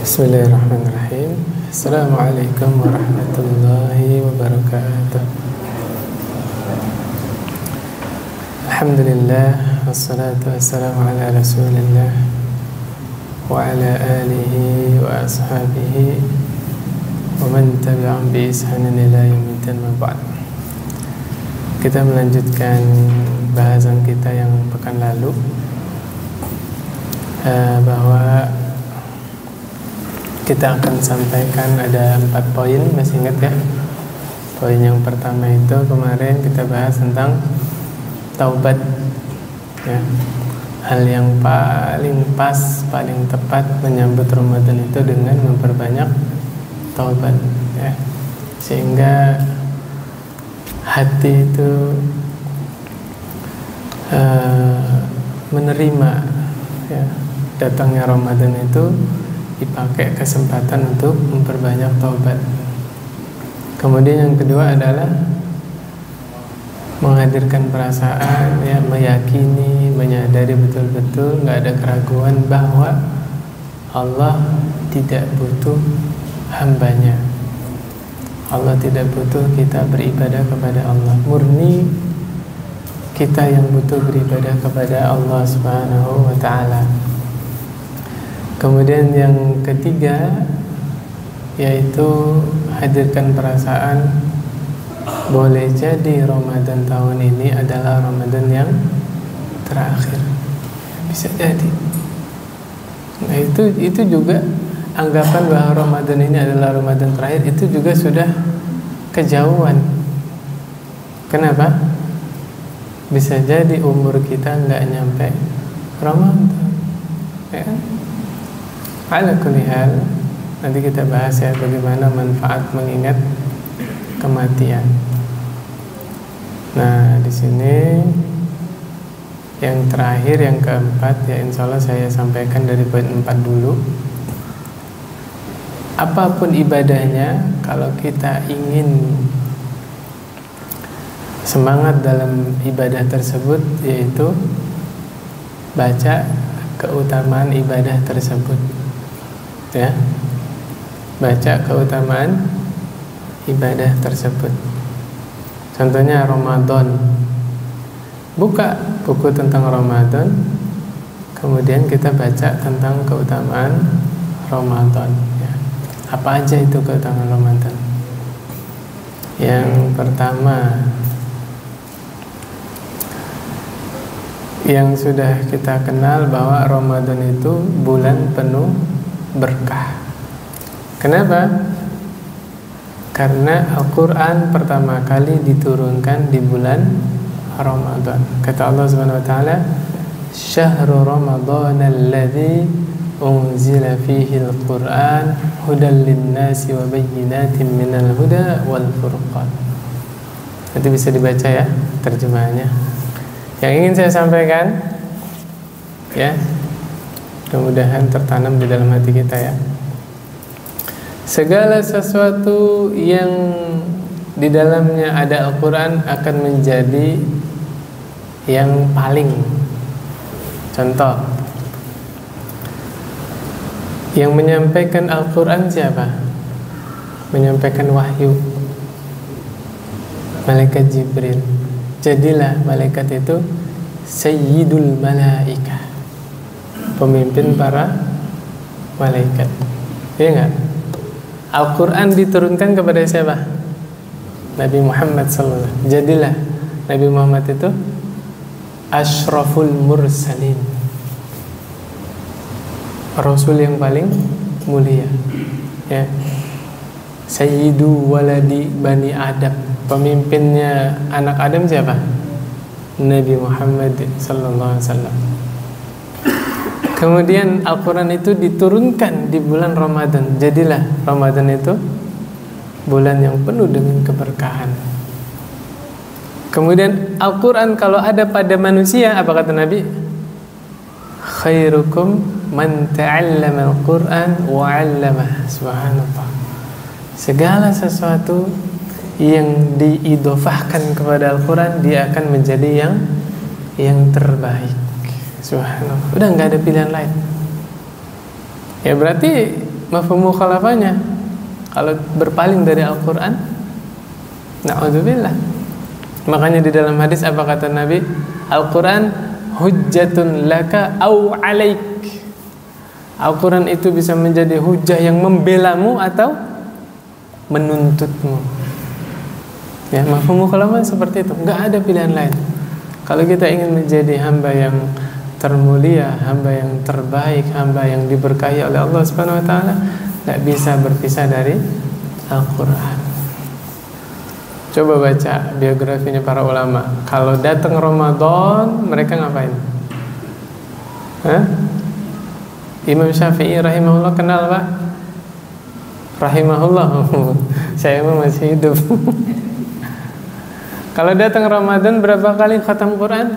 Bismillahirrahmanirrahim. Assalamualaikum warahmatullahi wabarakatuh. Alhamdulillah, wassalatu wassalamu ala rasulillah wa ala alihi wa ashabihi wa man tabi'ahum bi ihsanin ila yaumiddin, ma ba'd. Kita melanjutkan bahasan kita yang pekan lalu, bahwa kita akan sampaikan ada 4 poin, masih ingat ya? Poin yang pertama itu kemarin kita bahas tentang taubat ya. Hal yang paling pas, paling tepat menyambut Ramadan itu dengan memperbanyak taubat ya. Sehingga hati itu menerima ya, datangnya Ramadan itu dipakai kesempatan untuk memperbanyak taubat. Kemudian yang kedua adalah menghadirkan perasaan ya, meyakini, menyadari betul-betul nggak ada keraguan bahwa Allah tidak butuh hambanya. Allah tidak butuh kita beribadah kepada Allah. Murni kita yang butuh beribadah kepada Allah Subhanahu wa ta'ala. Kemudian yang ketiga yaitu hadirkan perasaan boleh jadi Ramadan tahun ini adalah Ramadan yang terakhir. Bisa jadi. Nah, itu juga anggapan bahwa Ramadan ini adalah Ramadan terakhir itu juga sudah kejauhan. Kenapa? Bisa jadi umur kita nggak nyampe Ramadan, ya kan? Ala kulli hal, nanti kita bahas ya bagaimana manfaat mengingat kematian. Nah, di sini yang terakhir, yang keempat ya, insya Allah saya sampaikan dari poin 4 dulu. Apapun ibadahnya, kalau kita ingin semangat dalam ibadah tersebut, yaitu baca keutamaan ibadah tersebut ya, baca keutamaan ibadah tersebut. Contohnya Ramadan, buka buku tentang Ramadan, kemudian kita baca tentang keutamaan Ramadan ya. Apa aja itu keutamaan Ramadan? Yang pertama, yang sudah kita kenal bahwa Ramadan itu bulan penuh berkah. Kenapa? Karena Al-Quran pertama kali diturunkan di bulan Ramadan. Kata Allah Subhanahu wa ta'ala, "Syahrul Ramadan alladzi unzila fihi al-Quran hudan lin-nasi wa bayyinatin minal huda wal furqan." Nanti bisa dibaca ya terjemahannya. Yang ingin saya sampaikan ya, mudah-mudahan tertanam di dalam hati kita ya. Segala sesuatu yang di dalamnya ada Al-Quran akan menjadi yang paling. Contoh, yang menyampaikan Al-Quran siapa? Menyampaikan wahyu, malaikat Jibril. Jadilah malaikat itu Sayyidul Malaikah, pemimpin para malaikat. Iya enggak? Al-Quran diturunkan kepada siapa? Nabi Muhammad SAW. Jadilah Nabi Muhammad itu Ashraful Mursalin, Rasul yang paling mulia ya. Sayyidu waladi Bani Adam, pemimpinnya anak Adam siapa? Nabi Muhammad SAW. Kemudian Al-Quran itu diturunkan di bulan Ramadan. Jadilah Ramadan itu bulan yang penuh dengan keberkahan. Kemudian Al-Quran kalau ada pada manusia, apa kata Nabi? Khairukum man ta'allama al-Quran wa 'allamah. Subhanallah. Segala sesuatu yang diidofahkan kepada Al-Quran, dia akan menjadi yang terbaik. Subhanallah. Udah nggak ada pilihan lain. Ya berarti mafhum mukhalafahnya kalau berpaling dari Al-Quran? Na'udzubillah. Makanya di dalam hadis apa kata Nabi? Al-Quran hujjatun laka au alaik. Al-Quran itu bisa menjadi hujah yang membelamu atau menuntutmu. Ya, mafhum mukhalafah seperti itu. Enggak ada pilihan lain. Kalau kita ingin menjadi hamba yang termulia, hamba yang terbaik, hamba yang diberkahi oleh Allah Subhanahu wa taala, enggak bisa berpisah dari Al-Quran. Coba baca biografinya para ulama. Kalau datang Ramadan, mereka ngapain? Hah? Imam Syafi'i rahimahullah kenal Pak? Rahimahullah. Saya memang masih hidup. Kalau datang Ramadan berapa kali khatam Quran?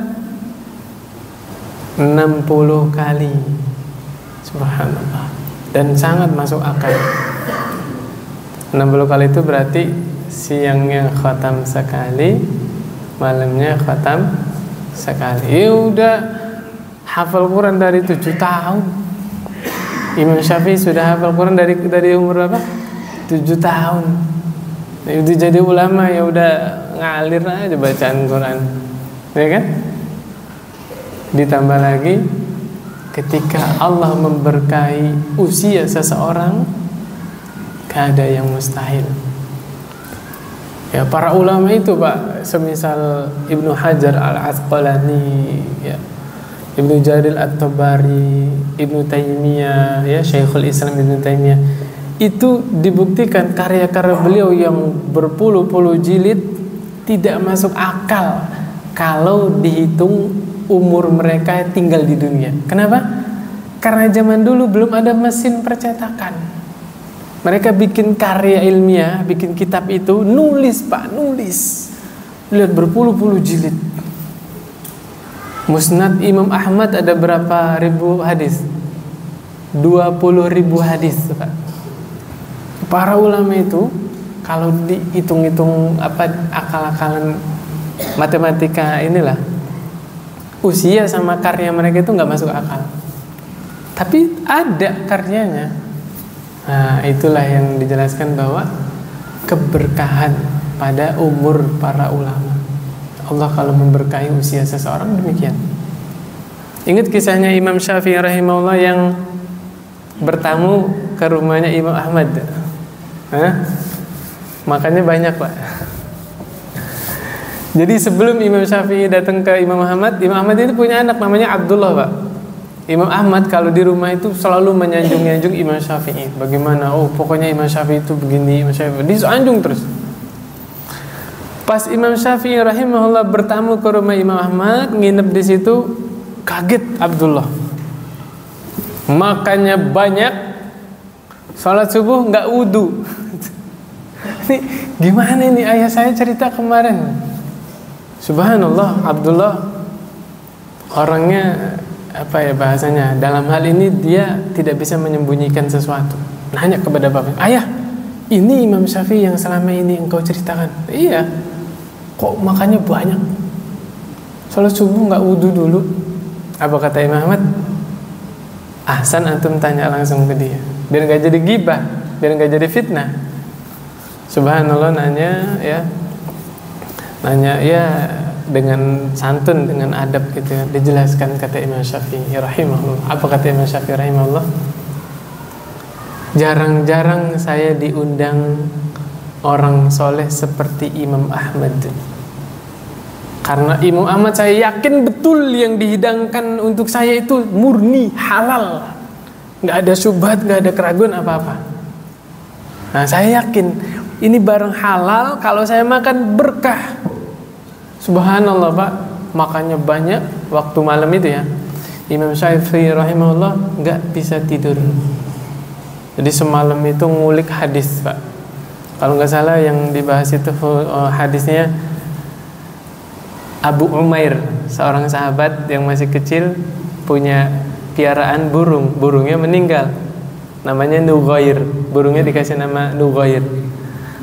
60 kali. Subhanallah. Dan sangat masuk akal. 60 kali itu berarti siangnya khatam sekali, malamnya khatam sekali. Ya udah hafal Quran dari 7 tahun. Imam Syafi'i sudah hafal Quran dari umur berapa? 7 tahun. Nah, itu jadi ulama ya udah ngalir aja bacaan Quran, ya kan? Ditambah lagi ketika Allah memberkahi usia seseorang, gak ada yang mustahil. Ya, para ulama itu Pak, semisal Ibnu Hajar Al-Asqalani, ya, Ibnu Jarir At-Tabari, Ibnu Taimiyah, ya, Syekhul Islam Ibnu Taimiyah, itu dibuktikan karya-karya beliau yang berpuluh-puluh jilid tidak masuk akal kalau dihitung umur mereka tinggal di dunia. Kenapa? Karena zaman dulu belum ada mesin percetakan. Mereka bikin karya ilmiah, bikin kitab itu, nulis Pak, nulis. Lihat berpuluh-puluh jilid. Musnad Imam Ahmad ada berapa ribu hadis? 20.000 hadis Pak. Para ulama itu kalau dihitung-hitung apa akal-akalan matematika inilah, usia sama karya mereka itu nggak masuk akal. Tapi ada karyanya. Nah, itulah yang dijelaskan bahwa keberkahan pada umur para ulama. Allah kalau memberkahi usia seseorang demikian. Ingat kisahnya Imam Syafi'i rahimahullah yang bertamu ke rumahnya Imam Ahmad. Makanya banyak Pak. Jadi sebelum Imam Syafi'i datang ke Imam Ahmad itu punya anak namanya Abdullah Pak. Imam Ahmad kalau di rumah itu selalu menyanjung-nyanjung Imam Syafi'i. Bagaimana? Oh pokoknya Imam Syafi'i itu begini, Imam Syafi'i disanjung terus. Pas Imam Syafi'i rahimahullah bertamu ke rumah Imam Ahmad, nginep di situ, kaget Abdullah. Makannya banyak, sholat subuh nggak wudu. Ini gimana ini ayah saya cerita kemarin? Subhanallah, Abdullah orangnya apa ya bahasanya? Dalam hal ini dia tidak bisa menyembunyikan sesuatu. Nanya kepada bapaknya, ayah, ini Imam Syafi'i yang selama ini engkau ceritakan? Iya. Kok makannya banyak? Sholat subuh nggak wudu dulu? Apa kata Imam Ahmad? Ahsan antum tanya langsung ke dia, biar nggak jadi gibah, biar nggak jadi fitnah. Subhanallah nanya ya dengan santun, dengan adab gitu ya. Dijelaskan kata Imam Syafi'i rahimahullah. Apa kata Imam Syafi'i rahimahullah? Jarang-jarang saya diundang orang soleh seperti Imam Ahmad. Karena Imam Ahmad saya yakin betul yang dihidangkan untuk saya itu murni, halal, nggak ada syubhat, nggak ada keraguan apa-apa. Nah saya yakin ini barang halal, kalau saya makan berkah. Subhanallah Pak, makannya banyak. Waktu malam itu ya, Imam Syafi'i rahimahullah nggak bisa tidur. Jadi semalam itu ngulik hadis Pak. Kalau nggak salah yang dibahas itu hadisnya Abu Umair, seorang sahabat yang masih kecil punya piaraan burung, burungnya meninggal, namanya Nughair, burungnya dikasih nama Nughair.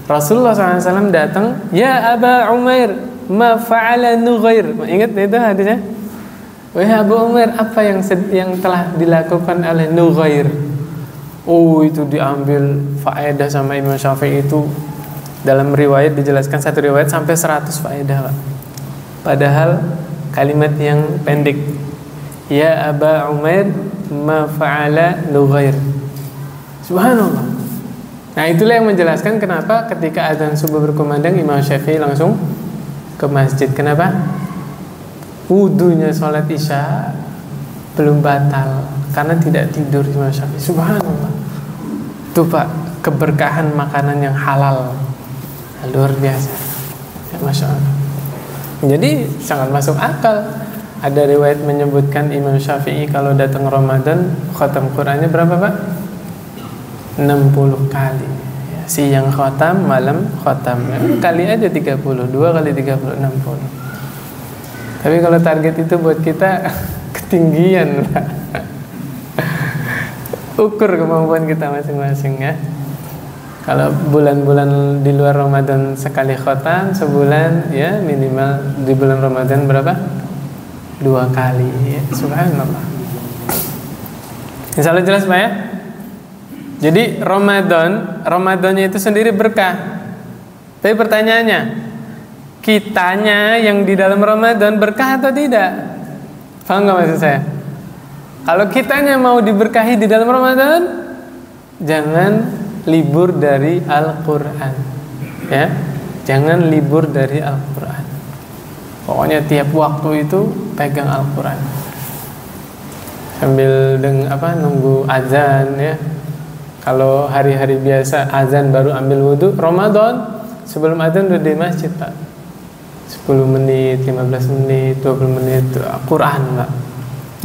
Rasulullah SAW datang, ya Aba Umair, ma fa'ala Nughair. Ingat itu hadisnya? Wahai Abu Umair, apa yang telah dilakukan oleh Nughair? Oh, itu diambil faedah sama Imam Syafi'i itu. Dalam riwayat dijelaskan, satu riwayat sampai 100 faedah, Pak. Padahal kalimat yang pendek. Ya Aba Umair ma fa'ala Nughair. Subhanallah. Nah, itulah yang menjelaskan kenapa ketika azan subuh berkumandang Imam Syafi'i langsung ke masjid. Kenapa? Wudunya sholat isya belum batal karena tidak tidur Imam Syafi'i. Subhanallah. Itu Pak, keberkahan makanan yang halal luar biasa ya, Masya Allah. Jadi sangat masuk akal. Ada riwayat menyebutkan Imam Syafi'i kalau datang Ramadan khatam Qur'annya berapa Pak? 60 kali ya, siang khatam, malam khatam ya, kali aja 30, 2 kali 30, 60. Tapi kalau target itu buat kita ketinggian Pak. Ukur kemampuan kita masing-masing ya. Kalau bulan-bulan di luar Ramadan sekali khotam, sebulan ya minimal di bulan Ramadan berapa? 2 kali ya. Subhanallah. Insyaallah jelas Pak ya. Jadi Ramadannya itu sendiri berkah. Tapi pertanyaannya, kitanya yang di dalam Ramadan berkah atau tidak? Paham nggak maksud saya? Kalau kitanya mau diberkahi di dalam Ramadan, jangan libur dari Al-Quran ya, jangan libur dari Al-Quran. Pokoknya tiap waktu itu pegang Al-Quran sambil nunggu azan ya. Kalau hari-hari biasa azan baru ambil wudhu, Ramadan sebelum azan udah di masjid Pak, 10 menit, 15 menit, 20 menit Al-Quran Pak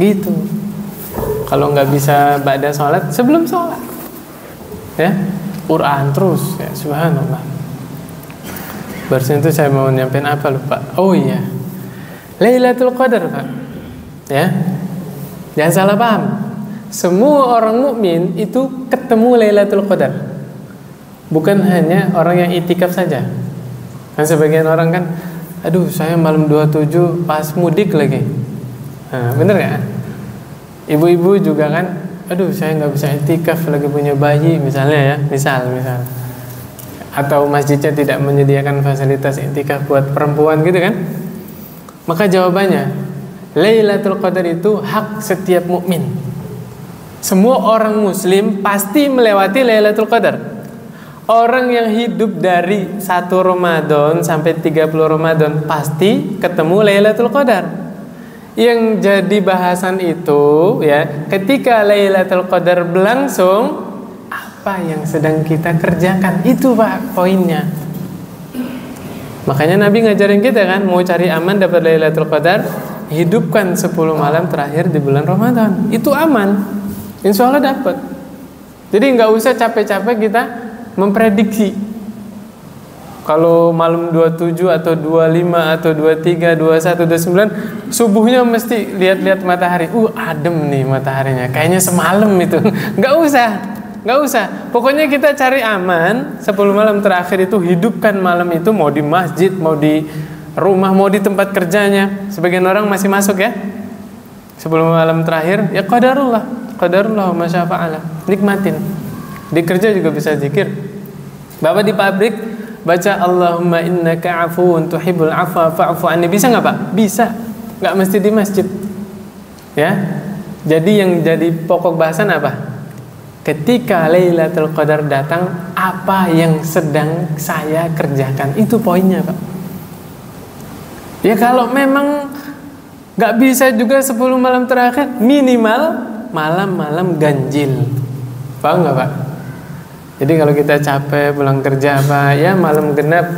gitu. Kalau nggak bisa ba'da sholat, sebelum sholat ya, Quran terus ya, subhanallah. Barusan itu saya mau nyampein apa lupa. Oh iya, Lailatul Qadar Pak ya, jangan salah paham. Semua orang mukmin itu ketemu Lailatul Qadar, bukan hanya orang yang itikaf saja. Kan sebagian orang kan, aduh saya malam 27 pas mudik lagi. Nah, bener gak? Ibu-ibu juga kan, aduh saya nggak bisa itikaf lagi punya bayi misalnya ya, misal atau masjidnya tidak menyediakan fasilitas itikaf buat perempuan gitu kan. Maka jawabannya, Lailatul Qadar itu hak setiap mukmin. Semua orang muslim pasti melewati Lailatul Qadar. Orang yang hidup dari 1 Ramadan sampai 30 Ramadan pasti ketemu Lailatul Qadar. Yang jadi bahasan itu ya, ketika Lailatul Qadar berlangsung, apa yang sedang kita kerjakan, itu Pak poinnya. Makanya Nabi ngajarin kita kan, mau cari aman dapat Lailatul Qadar, hidupkan 10 malam terakhir di bulan Ramadan. Itu aman, insya Allah dapat. Jadi nggak usah capek-capek kita memprediksi kalau malam 27 atau 25 atau 23, 21, 29 subuhnya mesti lihat-lihat matahari. Adem nih mataharinya, kayaknya semalam itu. Nggak usah. Pokoknya kita cari aman 10 malam terakhir itu, hidupkan malam itu, mau di masjid, mau di rumah, mau di tempat kerjanya. Sebagian orang masih masuk ya, 10 malam terakhir ya qadarullah masya fa'ala, nikmatin. Di kerja juga bisa zikir. Bapak di pabrik baca Allahumma innaka afuwun tuhibbul afwa fa'fu anni, bisa nggak Pak? Bisa, nggak mesti di masjid ya. Jadi yang jadi pokok bahasan apa? Ketika Lailatul Qadar datang, apa yang sedang saya kerjakan, itu poinnya Pak ya. Kalau memang nggak bisa juga 10 malam terakhir, minimal malam-malam ganjil, paham nggak Pak? Jadi kalau kita capek pulang kerja apa ya, malam genap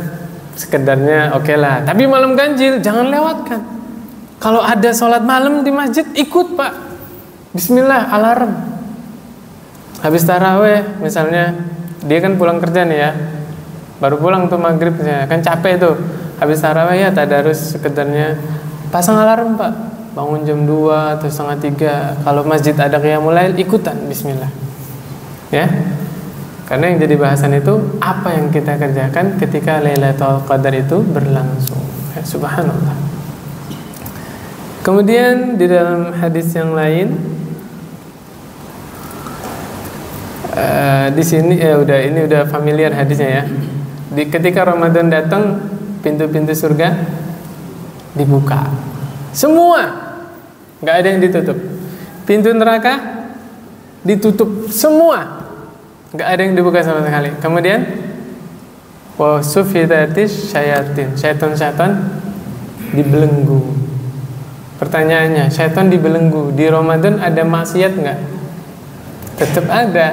sekedarnya oke lah. Tapi malam ganjil jangan lewatkan. Kalau ada sholat malam di masjid, ikut Pak. Bismillah, alarm. Habis taraweh misalnya, dia kan pulang kerja nih ya, baru pulang tuh maghribnya, kan capek tuh. Habis taraweh ya tadarus sekedarnya, pasang alarm Pak. Bangun jam 2 atau setengah 3. Kalau masjid ada qiyamul lail, ikutan bismillah ya. Karena yang jadi bahasan itu apa yang kita kerjakan ketika Lailatul Qadar itu berlangsung ya, subhanallah. Kemudian di dalam hadis yang lain Di sini ini udah familiar hadisnya ya. Ketika Ramadan datang, pintu-pintu surga dibuka semua, nggak ada yang ditutup. Pintu neraka ditutup semua, nggak ada yang dibuka sama sekali. Kemudian wa sufidatis syayatin, syaitan-syaitan dibelenggu. Pertanyaannya, syaitan dibelenggu di Ramadan ada maksiat nggak? Tetap ada.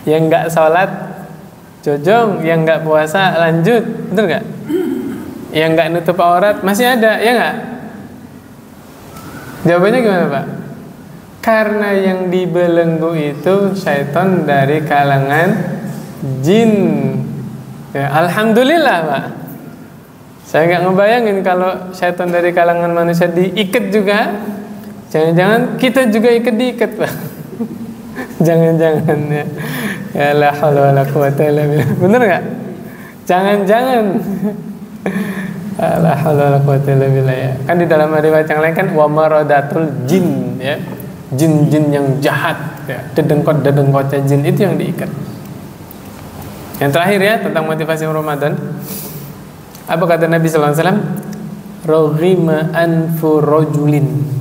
Yang nggak sholat jojong, yang nggak puasa lanjut, betul nggak? Yang nggak nutup aurat masih ada, ya nggak? Jawabannya gimana Pak? Karena yang dibelenggu itu syaitan dari kalangan jin. Ya, alhamdulillah Pak. Saya nggak ngebayangin kalau syaitan dari kalangan manusia diikat juga. Jangan-jangan kita juga diikat Pak. Jangan-jangan ya. Ya la haula wala quwata illa billah. Bener nggak? Jangan-jangan. La haula wala quwata illa billah ya. Kan di dalam riwayat yang lain kan wa maradatul jin ya. Jin-jin yang jahat ya. Dedengkot-dedengkotnya jin itu yang diikat. Yang terakhir ya tentang motivasi Ramadan. Apa kata Nabi sallallahu alaihi wasallam? Raghima anfu rajulin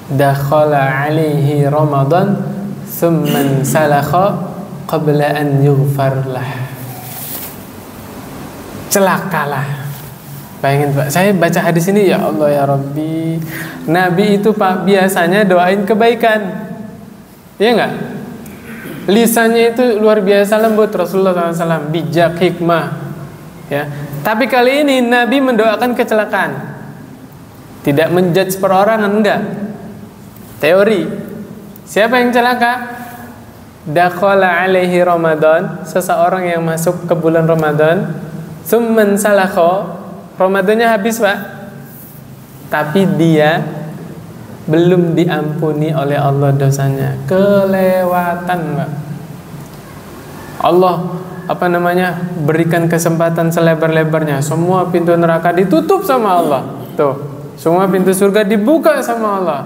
dakhala alaihi Ramadan thumman salakha qabla an yughfar lah. Celakalah. Bayangin Pak, saya baca hadis ini, ya Allah ya Rabbi, Nabi itu Pak biasanya doain kebaikan, ya enggak? Lisannya itu luar biasa lembut, Rasulullah SAW, bijak, hikmah ya. Tapi kali ini Nabi mendoakan kecelakaan. Tidak menjudge perorangan, enggak. Teori. Siapa yang celaka? Dakhala alaihi Ramadan, seseorang yang masuk ke bulan Ramadan, tsumman salakha, Ramadannya habis Pak, tapi dia belum diampuni oleh Allah dosanya, kelewatan Pak. Allah berikan kesempatan selebar-lebarnya, semua pintu neraka ditutup sama Allah. Tuh, semua pintu surga dibuka sama Allah.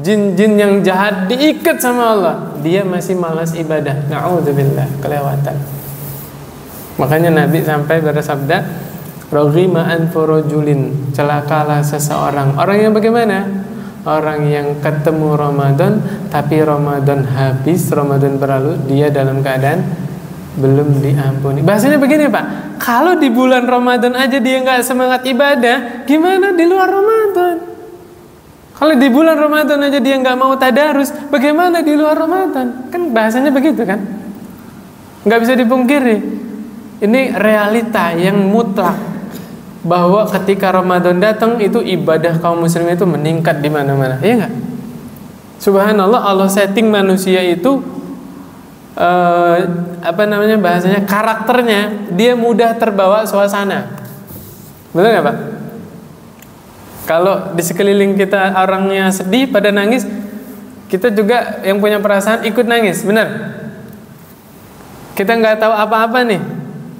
Jin-jin yang jahat diikat sama Allah, dia masih malas ibadah. Na'udzubillah, kelewatan. Makanya Nabi sampai bersabda, raghima anfu rajulin, celakalah seseorang. Orang yang bagaimana? Orang yang ketemu Ramadan, tapi Ramadan habis, Ramadan berlalu, dia dalam keadaan belum diampuni. Bahasanya begini Pak, kalau di bulan Ramadan aja dia nggak semangat ibadah, gimana di luar Ramadan? Kalau di bulan Ramadan aja dia nggak mau tadarus, bagaimana di luar Ramadan? Kan bahasanya begitu kan? Nggak bisa dipungkiri. Ini realita yang mutlak, bahwa ketika Ramadan datang itu ibadah kaum muslimin itu meningkat di mana-mana, iya nggak? Subhanallah, Allah setting manusia itu bahasanya karakternya, dia mudah terbawa suasana. Betul nggak Pak? Kalau di sekeliling kita orangnya sedih pada nangis, kita juga yang punya perasaan ikut nangis, benar? Kita nggak tahu apa-apa nih,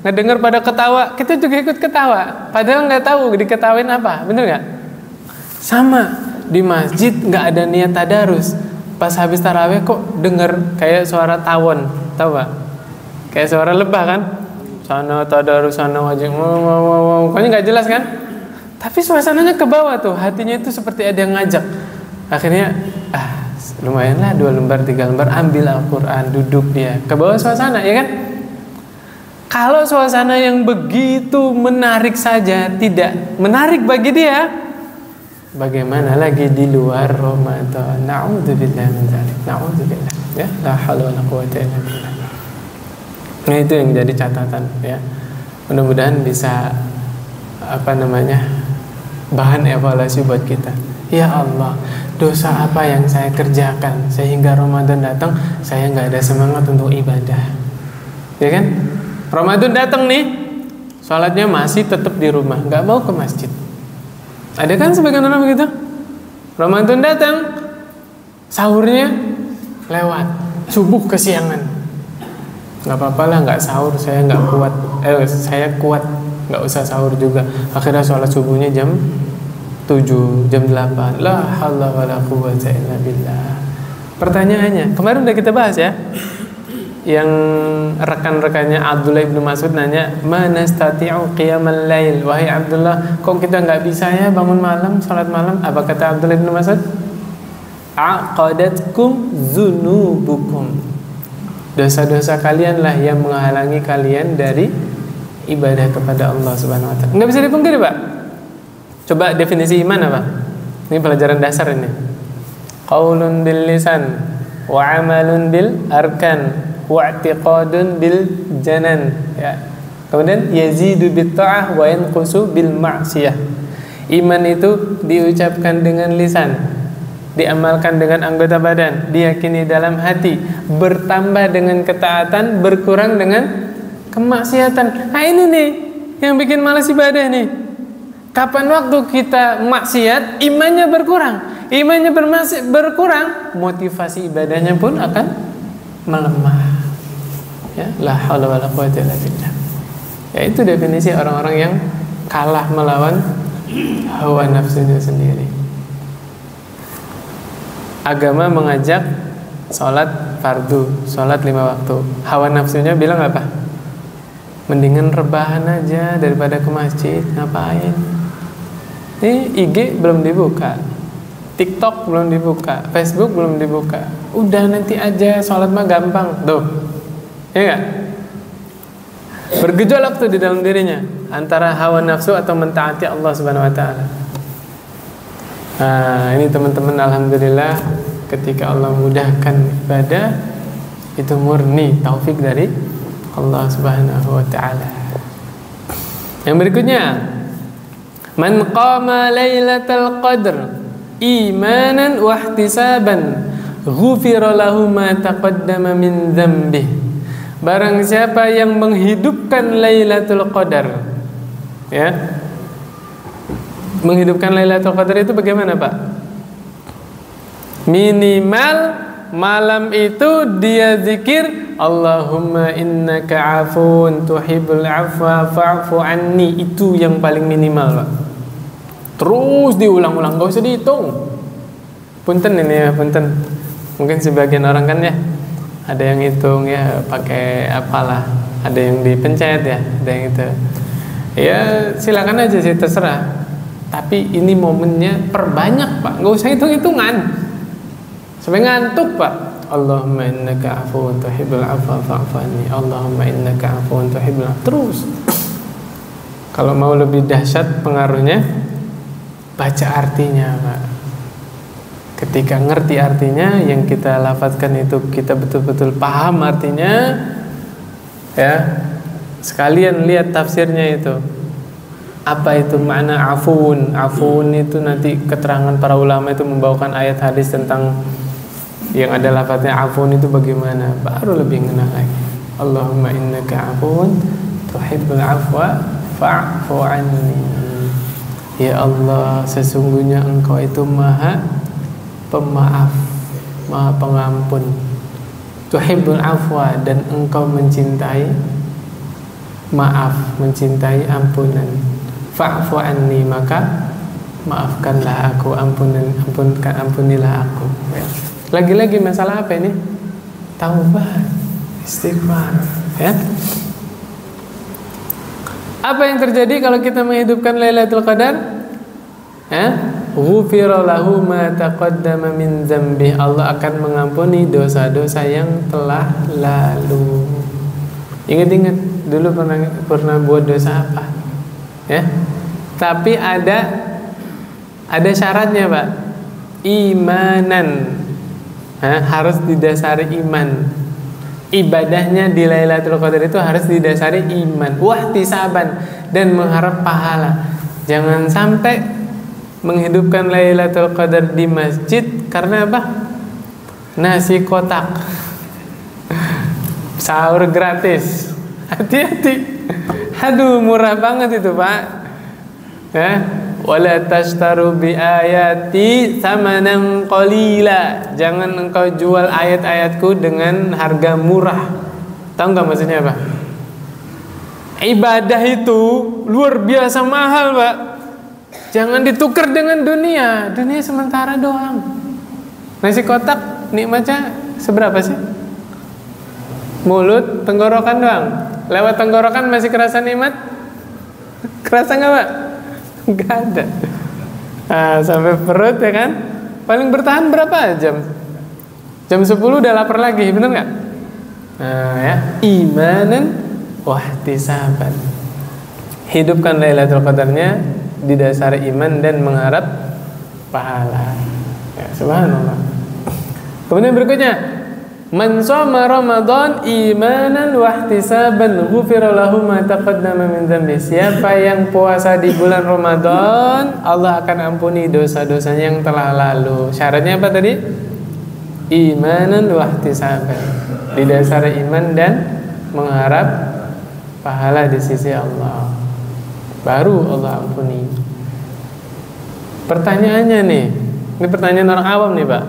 ngedengar pada ketawa, kita juga ikut ketawa, padahal nggak tahu diketawain apa, benar nggak? Sama di masjid nggak ada niat tadarus, pas habis tarawih kok dengar kayak suara tawon, tahu Pak? Kayak suara lebah kan? Sana tadarus, sana wajib, pokoknya nggak jelas kan? Tapi suasananya ke bawah tuh, hatinya itu seperti ada yang ngajak. Akhirnya, lumayanlah 2 lembar 3 lembar, ambil Al-Quran, duduk dia, ke bawah suasana, ya kan? Kalau suasana yang begitu menarik saja tidak menarik bagi dia, bagaimana lagi di luar Ramadan? Na'udzubillah min dzalik. Na'udzubillah. Ya, la haula wala quwwata illa billah. Nah, itu yang jadi catatan ya. Mudah-mudahan bisa bahan evaluasi buat kita. Ya Allah, dosa apa yang saya kerjakan sehingga Ramadan datang saya nggak ada semangat untuk ibadah, ya kan? Ramadan datang nih, sholatnya masih tetap di rumah, nggak mau ke masjid. Ada kan sebagian orang begitu? Ramadan datang, sahurnya lewat, subuh kesiangan. Nggak apa-apa lah, nggak sahur, saya nggak kuat. Saya kuat, nggak usah sahur juga. Akhirnya sholat subuhnya jam 7, jam 8. La haula wala quwwata illa billah. Pertanyaannya, kemarin udah kita bahas ya. yang rekan-rekannya Abdullah ibnu Mas'ud nanya, mana stati'u qiyamal lail, wahai Abdullah, kok kita nggak bisa ya bangun malam, salat malam? Apa kata Abdullah ibnu Mas'ud? Aqadatkum zunubukum, dosa-dosa kalianlah yang menghalangi kalian dari ibadah kepada Allah Subhanahu wa taala. Nggak bisa dipungkiri, Pak. Coba definisi iman apa? Ini pelajaran dasar ini. Qaulun bil lisan wa amalun bil arkan wa i'tiqadun bil janan, ya. Kemudian yazidu bit ta'ah wa yanqusu bil ma'siyah. Iman itu diucapkan dengan lisan, diamalkan dengan anggota badan, diyakini dalam hati, bertambah dengan ketaatan, berkurang dengan kemaksiatan. Nah ini nih yang bikin malas ibadah nih. Kapan waktu kita maksiat, imannya berkurang. Imannya berkurang, motivasi ibadahnya pun akan melemah. Ya, la haula wala quwwata illa billah. Ya, itu definisi orang-orang yang kalah melawan hawa nafsunya sendiri. Agama mengajak sholat fardu, sholat 5 waktu. Hawa nafsunya bilang apa? Mendingan rebahan aja daripada ke masjid. Ngapain? Ini IG belum dibuka, TikTok belum dibuka, Facebook belum dibuka. Udah nanti aja, sholat mah gampang. Tuh, ya gak? Bergejolak tuh di dalam dirinya antara hawa nafsu atau mentaati Allah Subhanahu wa taala. Nah, ini teman-teman, alhamdulillah ketika Allah mudahkan ibadah itu murni taufik dari Allah Subhanahu wa taala. Yang berikutnya, man qama lailatal qadr imanan wa ihtisaban ghufira lahu ma taqaddama min dhanbihi. Barang siapa yang menghidupkan Lailatul Qadar, ya. Menghidupkan Lailatul Qadar itu bagaimana, Pak? Minimal malam itu dia zikir Allahumma innaka afun tuhibbul afwa fa'fu anni. Itu yang paling minimal, Pak. Terus diulang-ulang, gak usah dihitung. Punten ini ya, punten. Mungkin sebagian orang kan ya ada yang hitung ya pakai apalah, ada yang dipencet ya, ada yang itu. Ya silakan aja sih, terserah. Tapi ini momennya perbanyak, Pak. Gak usah hitung-hitungan sampai ngantuk, Pak. Allahumma innaka afuwun tuhibbul afwa fa'fu anni. Allahumma innaka afuwun tuhibbul afwa. Terus. Kalau mau lebih dahsyat pengaruhnya, baca artinya, Pak. Ketika ngerti artinya, yang kita lafazkan itu kita betul-betul paham artinya, ya. Sekalian lihat tafsirnya itu. Apa itu makna afun? Afun itu nanti keterangan para ulama itu membawakan ayat hadis tentang yang ada lafaznya afun itu bagaimana, baru lebih ngena lagi. Allahumma innaka afun tuhibbul afwa fa'fu anni. Ya Allah, sesungguhnya Engkau itu Maha Pemaaf, Maha Pengampun. Tuhibbul afwa, dan Engkau mencintai maaf, mencintai ampunan. Fa'fu anni, maka maafkanlah aku, ampunilah aku. Lagi-lagi masalah apa ini? Taubat, istighfar, ya. Apa yang terjadi kalau kita menghidupkan Lailatul Qadar? Ya, ghufira lahu ma taqaddama min dzambi. Allah akan mengampuni dosa-dosa yang telah lalu. Ingat-ingat dulu pernah buat dosa apa? Ya. Tapi ada syaratnya, Pak. Imanan. Harus didasari iman. Ibadahnya di Lailatul Qadar itu harus didasari iman, wahtisaban, dan mengharap pahala. Jangan sampai menghidupkan Lailatul Qadar di masjid karena apa? Nasi kotak, sahur gratis. Hati-hati. Aduh, murah banget itu, Pak. Ya, wala tashtaru bi ayati tsamanan qalila. Jangan engkau jual ayat-ayatku dengan harga murah. Tahu enggak maksudnya apa? Ibadah itu luar biasa mahal, Pak. Jangan ditukar dengan dunia. Dunia sementara doang. Nasi kotak nikmatnya seberapa sih? Mulut, tenggorokan doang. Lewat tenggorokan masih kerasa nikmat? Kerasa nggak Pak? Nggak ada. Nah, sampai perut ya kan? Paling bertahan berapa jam? Jam 10 udah lapar lagi, bener nggak? Nah ya, imanan wahtisaban. Hidupkan Lailatul Qadarnya didasari iman dan mengharap pahala. Ya, subhanallah. Kemudian berikutnya, man shoma Ramadan imanan wahtisaban ghufira lahu ma taqaddama min dzambi. Siapa yang puasa di bulan Ramadan, Allah akan ampuni dosa-dosanya yang telah lalu. Syaratnya apa tadi? Imanan wahtisaban. Didasari iman dan mengharap pahala di sisi Allah. Baru Allah ampuni. Pertanyaannya nih, ini pertanyaan orang awam nih Pak,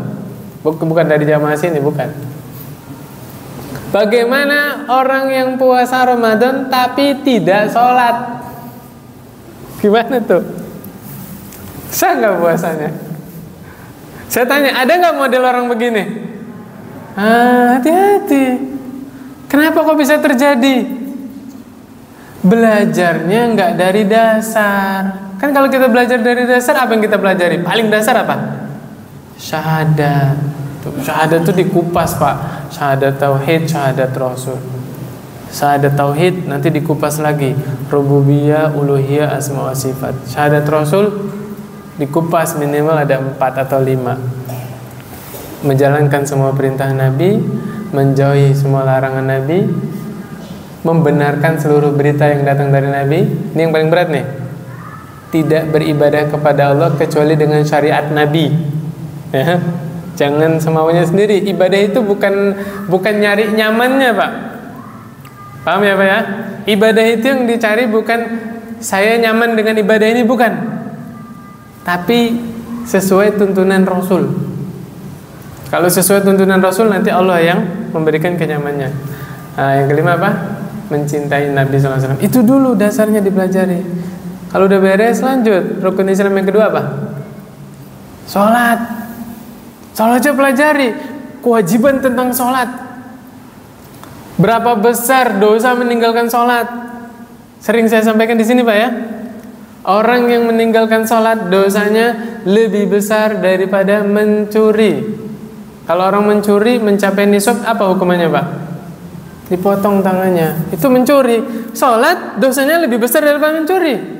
bukan dari jamaah sini, bukan. Bagaimana orang yang puasa Ramadan tapi tidak sholat? Gimana tuh? Sah nggak puasanya? Saya tanya, ada nggak model orang begini? Hati-hati. Kenapa kok bisa terjadi? Belajarnya nggak dari dasar. Kan kalau kita belajar dari dasar, apa yang kita pelajari? Paling dasar apa? Syahadat. Syahadat itu dikupas Pak. Syahadat tauhid, syahadat rasul. Syahadat tauhid nanti dikupas lagi. Rububiyah, uluhiyah, asma wa sifat. Syahadat rasul dikupas minimal ada 4 atau 5. Menjalankan semua perintah Nabi, menjauhi semua larangan Nabi, membenarkan seluruh berita yang datang dari Nabi. Ini yang paling berat nih. Tidak beribadah kepada Allah kecuali dengan syariat Nabi. Ya. Jangan semaunya sendiri. Ibadah itu bukan nyari nyamannya Pak. Paham ya Pak ya? Ibadah itu yang dicari bukan saya nyaman dengan ibadah ini, bukan. Tapi sesuai tuntunan Rasul. Kalau sesuai tuntunan Rasul, nanti Allah yang memberikan kenyamanannya. Nah, yang kelima apa? Mencintai Nabi SAW. Itu dulu dasarnya dipelajari. Kalau udah beres, lanjut. Rukun Islam yang kedua apa? Sholat. Sholat aja pelajari. Kewajiban tentang sholat. Berapa besar dosa meninggalkan sholat? Sering saya sampaikan di sini Pak ya. Orang yang meninggalkan sholat dosanya lebih besar daripada mencuri. Kalau orang mencuri mencapai nisab, apa hukumannya Pak? Dipotong tangannya. Itu mencuri. Sholat dosanya lebih besar daripada mencuri.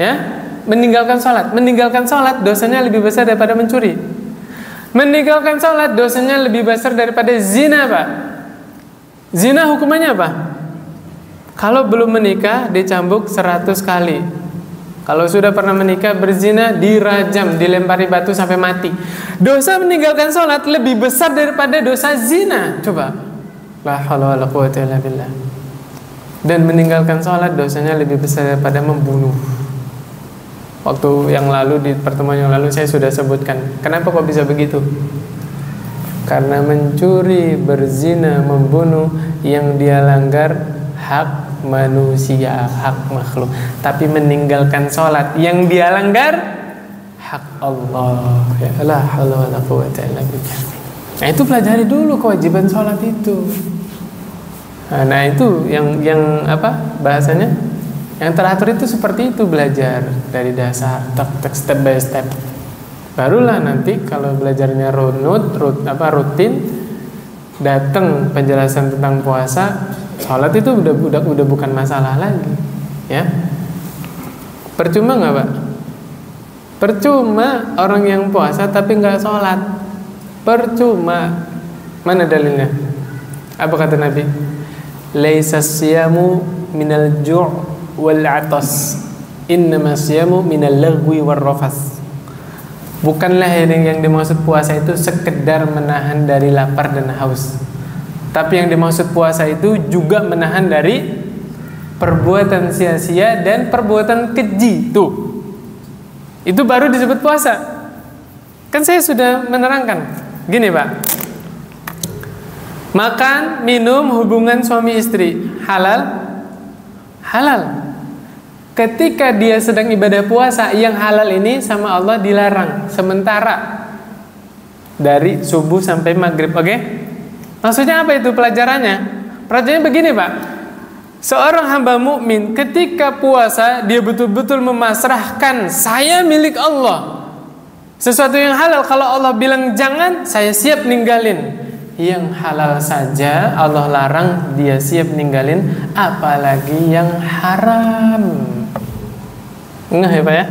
Ya, meninggalkan sholat dosanya lebih besar daripada mencuri. Meninggalkan sholat dosanya lebih besar daripada zina Pak. Zina hukumannya apa? Kalau belum menikah dicambuk 100 kali. Kalau sudah pernah menikah berzina dirajam, dilempari batu sampai mati. Dosa meninggalkan sholat lebih besar daripada dosa zina. Coba. La haula wala quwwata illa billah. Dan meninggalkan sholat dosanya lebih besar daripada membunuh. Waktu yang lalu, di pertemuan yang lalu saya sudah sebutkan. Kenapa kok bisa begitu? Karena mencuri, berzina, membunuh yang dia langgar hak manusia, hak makhluk. Tapi meninggalkan sholat yang dia langgar hak Allah. Ya la haula wala quwwata illa billah. Nah itu pelajari dulu kewajiban sholat itu. Nah itu yang apa bahasanya? Yang teratur itu seperti itu, belajar dari dasar, step by step. Barulah nanti kalau belajarnya rutin, datang penjelasan tentang puasa, sholat itu udah bukan masalah lagi, ya. Percuma nggak Pak? Percuma orang yang puasa tapi nggak sholat. Percuma. Mana dalilnya? Apa kata Nabi? Laisa siyamu minal ju' wal 'atas, innama siyamu minal lagwi war rafas. Bukanlah yang dimaksud puasa itu sekedar menahan dari lapar dan haus. Tapi yang dimaksud puasa itu juga menahan dari perbuatan sia-sia dan perbuatan keji. Tuh. Itu baru disebut puasa. Kan saya sudah menerangkan. Gini Pak. Makan, minum, hubungan suami istri halal? Halal. Ketika dia sedang ibadah puasa, yang halal ini sama Allah dilarang sementara dari subuh sampai maghrib, oke? Maksudnya apa itu pelajarannya? Pelajarannya begini Pak, seorang hamba mukmin ketika puasa dia betul-betul memasrahkan, saya milik Allah. Sesuatu yang halal kalau Allah bilang jangan, saya siap ninggalin. Yang halal saja Allah larang, dia siap ninggalin, apalagi yang haram. Enggak ya Pak ya?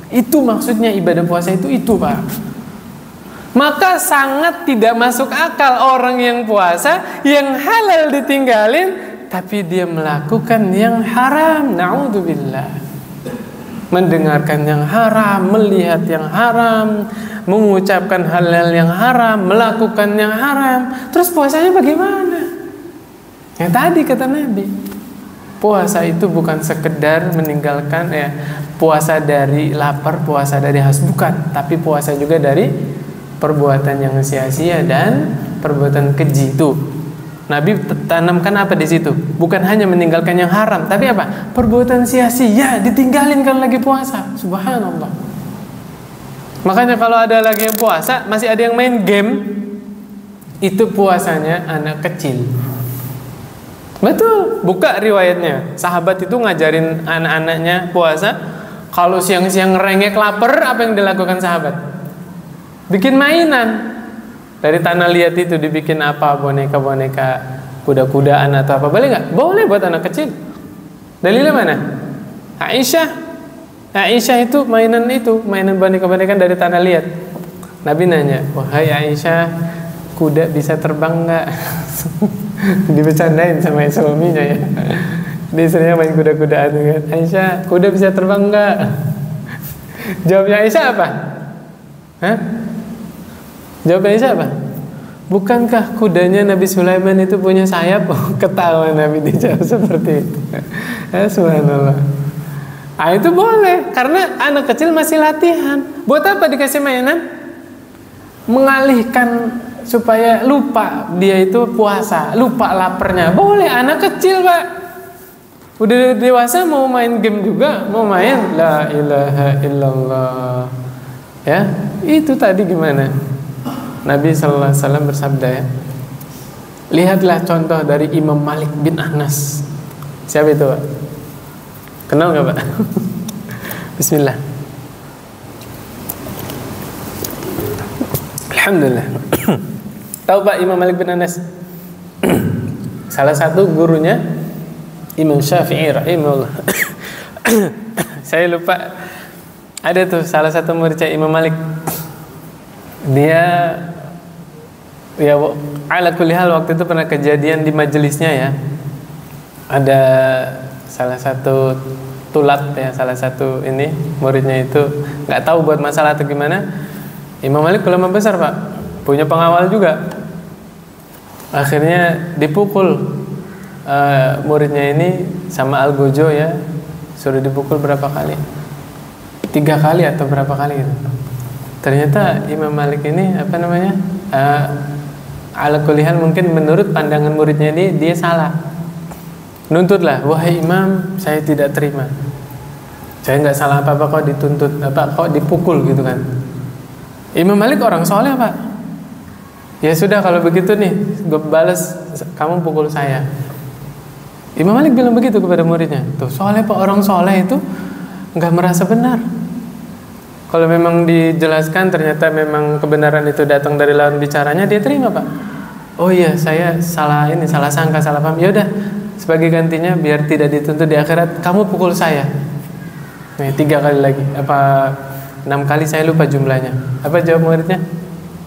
Itu maksudnya ibadah puasa itu Pak. Maka sangat tidak masuk akal orang yang puasa yang halal ditinggalin tapi dia melakukan yang haram. Na'udzubillah. Mendengarkan yang haram, melihat yang haram, mengucapkan hal-hal yang haram, melakukan yang haram. Terus puasanya bagaimana? Yang tadi kata Nabi, puasa itu bukan sekedar meninggalkan puasa dari lapar, puasa dari haus, bukan, tapi puasa juga dari perbuatan yang sia-sia dan perbuatan keji. Itu Nabi tanamkan apa di situ? Bukan hanya meninggalkan yang haram, tapi apa? Perbuatan sia-sia ditinggalin kalau lagi puasa. Subhanallah. Makanya kalau ada lagi yang puasa, masih ada yang main game, itu puasanya anak kecil. Betul, buka riwayatnya. Sahabat itu ngajarin anak-anaknya puasa. Kalau siang-siang rengek lapar, apa yang dilakukan sahabat? Bikin mainan. Dari tanah liat itu dibikin apa? Boneka-boneka, kuda-kudaan atau apa? Boleh nggak? Boleh buat anak kecil. Dalilnya mana? Aisyah itu mainan boneka-boneka dari tanah liat. Nabi nanya, wahai Aisyah, kuda bisa terbang nggak? Dibercandain sama suaminya ya. Dia istrinya main kuda-kudaan kan. Aisyah, kuda bisa terbang nggak? Jawabnya Aisyah apa? Hah? Jawabnya Aisyah apa? Bukankah kudanya Nabi Sulaiman itu punya sayap? Oh, ketawa Nabi dijawab seperti itu. Subhanallah. Itu boleh, karena anak kecil masih latihan. Buat apa dikasih mainan? Mengalihkan supaya lupa dia itu puasa, lupa laparnya. Boleh, anak kecil Pak. Udah dewasa mau main game juga, mau main la ilaha illallah. Ya, itu tadi gimana? Nabi sallallahu alaihi wasallam bersabda ya. Lihatlah contoh dari Imam Malik bin Anas. Siapa itu Pak? Kenal nggak Pak? Bismillah. Alhamdulillah. Tahu Pak Imam Malik bin Anas? Salah satu gurunya Imam Syafi'i rahimahullah. Saya lupa. Ada tuh salah satu muridnya Imam Malik. Dia ya ala kulli hal waktu itu pernah kejadian di majelisnya ya. Ada salah satu tulat ya, salah satu ini muridnya itu nggak tahu buat masalah atau gimana. Imam Malik ulama besar Pak, punya pengawal juga. Akhirnya dipukul muridnya ini sama Al-Gojo ya, suruh dipukul berapa kali? 3 kali atau berapa kali gitu. Ternyata Imam Malik ini apa namanya? Ala kulli hal mungkin menurut pandangan muridnya ini dia salah. Nuntutlah, wahai imam, saya tidak terima. Saya nggak salah apa-apa kok dituntut, kok dipukul gitu kan. Imam Malik orang soleh Pak. Ya sudah kalau begitu nih, gue balas, kamu pukul saya. Imam Malik bilang begitu kepada muridnya. Tuh soleh Pak, orang soleh itu nggak merasa benar. Kalau memang dijelaskan ternyata memang kebenaran itu datang dari lawan bicaranya, dia terima Pak. Oh iya, saya salah sangka, salah paham. Ya udah, sebagai gantinya biar tidak dituntut di akhirat, kamu pukul saya. Nih 3 kali lagi, apa 6 kali saya lupa jumlahnya. Apa jawab muridnya?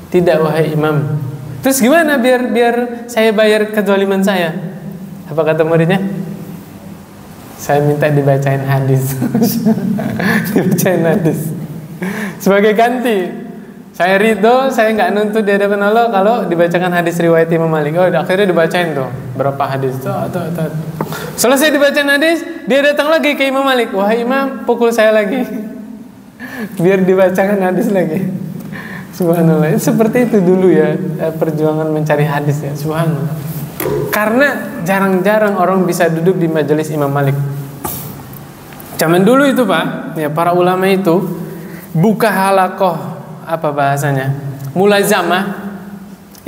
Tidak wahai imam. Terus gimana biar saya bayar kezaliman saya? Apa kata muridnya? Saya minta dibacain hadis. Dibacain hadis. Sebagai ganti, saya ridho, saya nggak nuntut di hadapan Allah kalau dibacakan hadis riwayat Imam Malik. Oh, akhirnya dibacain tuh berapa hadis tuh. Selesai dibacain hadis, dia datang lagi ke Imam Malik. Wahai imam, pukul saya lagi. Biar dibacakan hadis lagi. Subhanallah. Seperti itu dulu ya perjuangan mencari hadis ya. Subhanallah. Karena jarang-jarang orang bisa duduk di majelis Imam Malik. Zaman dulu itu Pak, ya para ulama itu buka halakoh, apa bahasanya, mulazamah,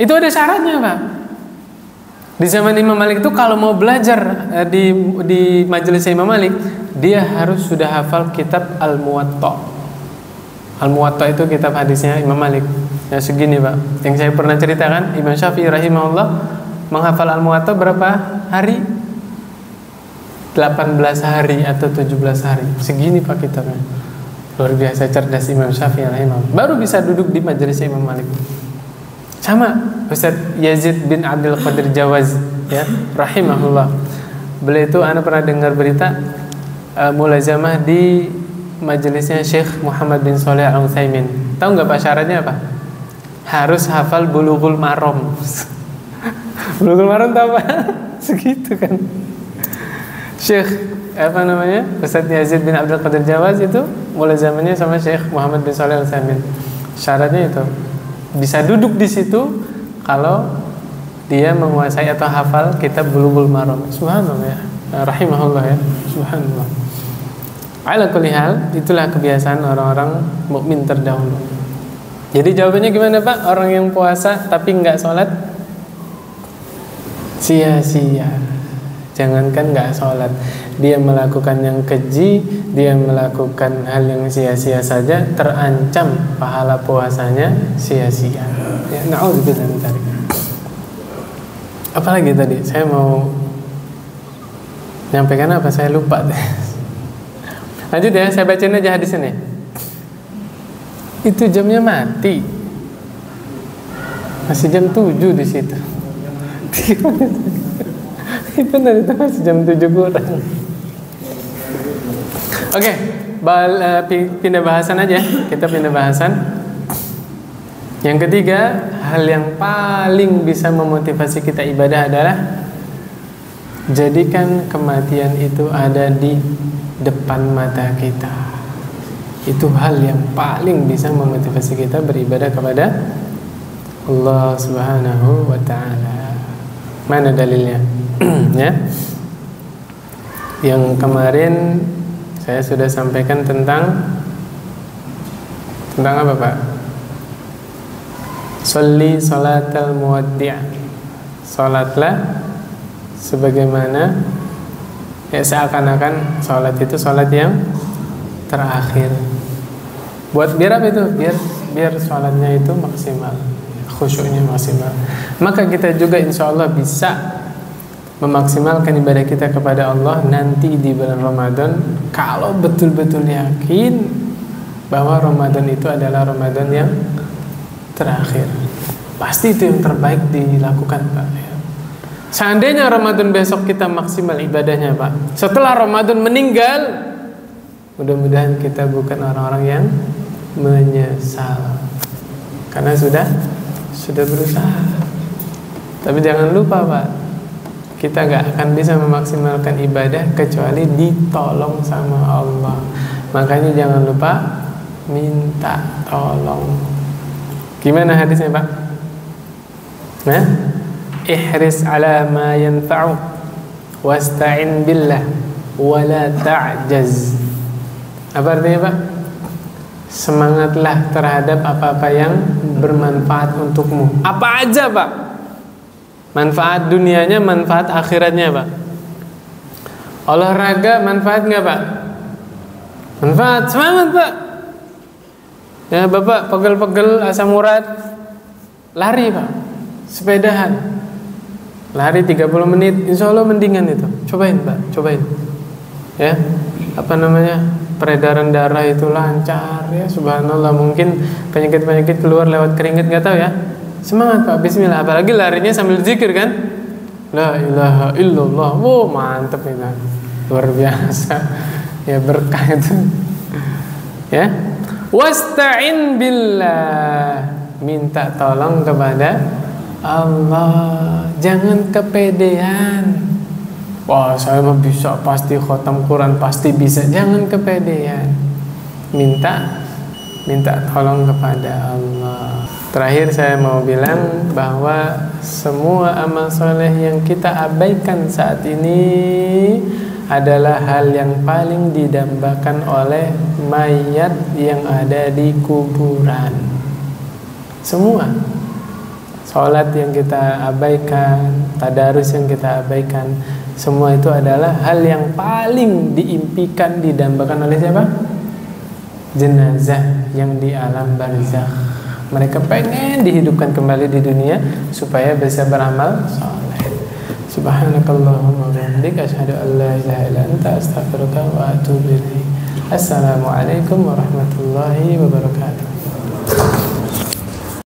itu ada syaratnya Pak. Di zaman Imam Malik itu kalau mau belajar di majelis Imam Malik, dia harus sudah hafal kitab Al-Muwatta. Al-Muwatta itu kitab hadisnya Imam Malik. Ya segini Pak. Yang saya pernah ceritakan, Imam Syafi'i rahimahullah menghafal Al-Muwatta berapa hari? 18 hari atau 17 hari. Segini Pak kitabnya. Luar biasa cerdas Imam Syafi'i rahimahullah. Baru bisa duduk di majelis Imam Malik. Sama Ustaz Yazid bin Abdul Qadir Jawaz ya, rahimahullah. Beliau itu ana pernah dengar berita mulazamah di majelisnya Syekh Muhammad bin Shalih Al-Utsaimin. Tahu nggak Pak syaratnya apa? Harus hafal Bulughul Maram. Bulughul Maram tahu Pak? Segitu kan. Syekh apa namanya? Ustaz Yazid bin Abdul Qadir Jawaz itu mulazamahnya sama Syekh Muhammad bin Shalih Al-Utsaimin. Syaratnya itu bisa duduk di situ kalau dia menguasai atau hafal kitab Bulughul Maram. Subhanallah ya. Rahimahullah ya. Subhanallah. Ala kulli hal, itulah kebiasaan orang-orang mukmin terdahulu. Jadi jawabannya gimana Pak? Orang yang puasa tapi enggak sholat sia-sia. Jangankan enggak sholat, dia melakukan yang keji, dia melakukan hal yang sia-sia saja, terancam pahala puasanya sia-sia. Ya, na'udzubillah min dzalik. Apalagi tadi saya mau nyampaikan apa? Saya lupa deh. Lanjut ya, saya bacain aja hadisnya nih. Itu jamnya mati. Masih jam 7 di situ. Benar itu masih jam 7 kurang. Oke, pindah bahasan aja. Kita pindah bahasan. Yang ketiga, hal yang paling bisa memotivasi kita ibadah adalah jadikan kematian itu ada di depan mata kita. Itu hal yang paling bisa memotivasi kita beribadah kepada Allah Subhanahu wa ta'ala. Mana dalilnya? Ya. Yang kemarin saya sudah sampaikan tentang apa Pak? Sholli salatal muwaddi'. Salatlah sebagaimana ya seakan-akan salat itu salat yang terakhir. Buat biar apa itu? Biar salatnya itu maksimal, khusyuknya maksimal. Maka kita juga insya Allah bisa memaksimalkan ibadah kita kepada Allah nanti di bulan Ramadan kalau betul-betul yakin bahwa Ramadan itu adalah Ramadan yang terakhir. Pasti itu yang terbaik dilakukan Pak. Seandainya Ramadan besok kita maksimal ibadahnya Pak, setelah Ramadan meninggal, mudah-mudahan kita bukan orang-orang yang menyesal karena sudah berusaha. Tapi jangan lupa Pak, kita gak akan bisa memaksimalkan ibadah kecuali ditolong sama Allah. Makanya jangan lupa minta tolong. Gimana hadisnya Pak? Nah, ihris ala ma yanfa'u wasta'in billah wala ta'jaz. Apa artinya Pak? Semangatlah terhadap apa-apa yang bermanfaat untukmu. Apa aja Pak? Manfaat dunianya, manfaat akhiratnya Pak. Olahraga manfaat nggak Pak? Manfaat, semangat Pak. Ya Bapak pegel-pegel asam urat, lari Pak, sepedahan, lari 30 menit, insya Allah mendingan itu. Cobain Pak, cobain. Ya, apa namanya, peredaran darah itu lancar ya, subhanallah. Mungkin penyakit-penyakit keluar lewat keringat, nggak tahu ya. Semangat Pak, bismillah. Apalagi larinya sambil zikir kan, la ilaha illallah. Wow, mantep itu, luar biasa ya, berkah itu ya. Wasta'in billah, minta tolong kepada Allah. Jangan kepedean. Wah, saya mah bisa, pasti khatam Quran, pasti bisa. Jangan kepedean. Minta tolong kepada Allah. Terakhir saya mau bilang bahwa semua amal soleh yang kita abaikan saat ini adalah hal yang paling didambakan oleh mayat yang ada di kuburan. Semua sholat yang kita abaikan, tadarus yang kita abaikan, semua itu adalah hal yang paling diimpikan, didambakan oleh siapa? Jenazah yang di alam barzakh. Mereka pengen dihidupkan kembali di dunia supaya bisa beramal saleh. Subhanakallahumma wa bihamdika asyhadu an la ilaha illa anta astaghfiruka wa atubu ilaik. Assalamualaikum warahmatullahi wabarakatuh.